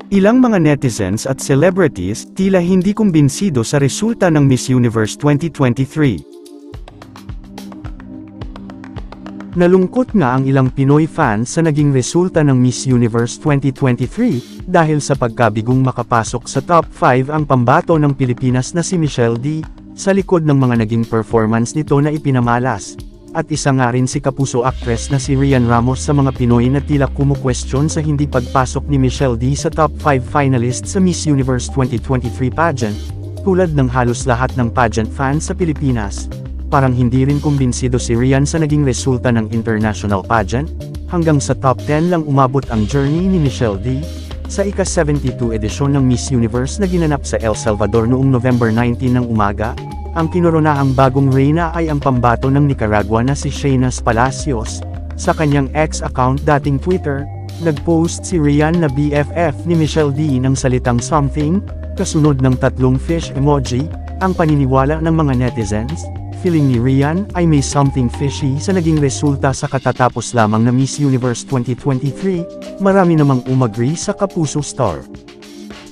Ilang mga netizens at celebrities tila hindi kumbinsido sa resulta ng Miss Universe 2023. Nalungkot nga ang ilang Pinoy fans sa naging resulta ng Miss Universe 2023, dahil sa pagkabigong makapasok sa top 5 ang pambato ng Pilipinas na si Michelle D, sa likod ng mga naging performance nito na ipinamalas. At isa nga rin si kapuso actress na si Rian Ramos sa mga Pinoy na tila kumukwestiyon sa hindi pagpasok ni Michelle D sa top 5 finalists sa Miss Universe 2023 pageant, tulad ng halos lahat ng pageant fans sa Pilipinas. Parang hindi rin kumbinsido si Rian sa naging resulta ng international pageant, hanggang sa top 10 lang umabot ang journey ni Michelle D, sa ika-72 edisyon ng Miss Universe na ginanap sa El Salvador noong November 19 ng umaga. Ang kinoronahang bagong reyna ay ang pambato ng Nicaragua na si Shaynas Palacios. Sa kanyang ex account dating Twitter, nagpost si Rian na BFF ni Michelle D ng salitang something, kasunod ng 3 fish emoji. Ang paniniwala ng mga netizens, feeling ni Rian ay may something fishy sa naging resulta sa katatapos lamang na Miss Universe 2023, marami namang umagree sa kapuso star.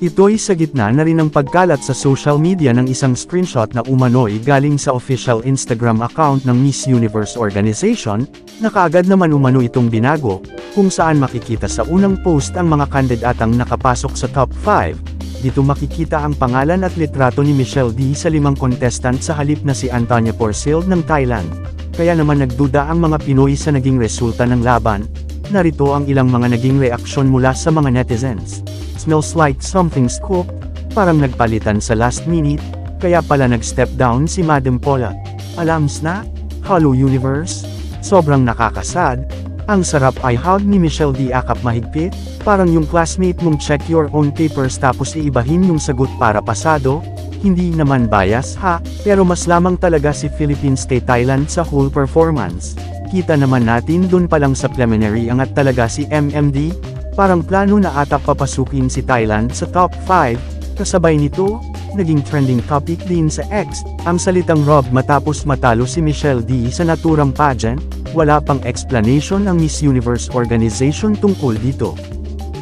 Ito'y sa gitna na rin ng pagkalat sa social media ng isang screenshot na umano'y galing sa official Instagram account ng Miss Universe organization, na kaagad naman umano itong binago, kung saan makikita sa unang post ang mga kandidatang nakapasok sa top 5. Dito makikita ang pangalan at litrato ni Michelle D sa 5 contestant sa halip na si Antonia Porcel ng Thailand. Kaya naman nagduda ang mga Pinoy sa naging resulta ng laban. Narito ang ilang mga naging reaksyon mula sa mga netizens. Smells like something's cooked, parang nagpalitan sa last minute, kaya pala nag-step down si Madam Paula. Alams na? Hello Universe? Sobrang nakakasad. Ang sarap ay hug ni Michelle D akap mahigpit, parang yung classmate mong check your own papers tapos iibahin yung sagot para pasado. Hindi naman bias ha, pero mas lamang talaga si Philippines kay Thailand sa whole performance. Kita naman natin dun palang sa preliminary angat talaga si MMD. Parang plano na ata papasukin si Thailand sa top 5, kasabay nito, naging trending topic din sa X, ang salitang Rob matapos matalo si Michelle D sa naturang pageant. Wala pang explanation ang Miss Universe organization tungkol dito.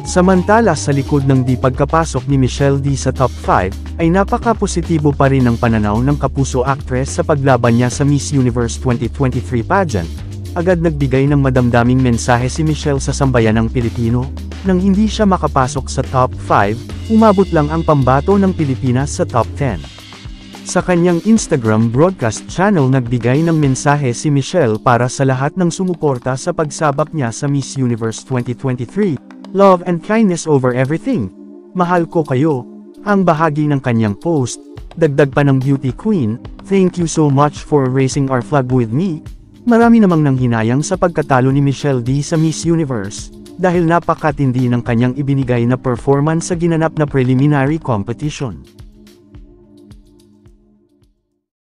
Samantala sa likod ng di pagkapasok ni Michelle D sa top 5, ay napaka-positibo pa rin ang pananaw ng kapuso actress sa paglaban niya sa Miss Universe 2023 pageant. Agad nagbigay ng madamdaming mensahe si Michelle sa sambayan ng Pilipino. Nang hindi siya makapasok sa top 5, umabot lang ang pambato ng Pilipinas sa top 10. Sa kanyang Instagram broadcast channel nagbigay ng mensahe si Michelle para sa lahat ng sumuporta sa pagsabak niya sa Miss Universe 2023. Love and kindness over everything. Mahal ko kayo. Ang bahagi ng kanyang post, dagdag pa ng beauty queen, thank you so much for raising our flag with me. Marami namang nanghinayang sa pagkatalo ni Michelle D sa Miss Universe, dahil napakatindi ng kanyang ibinigay na performance sa ginanap na preliminary competition.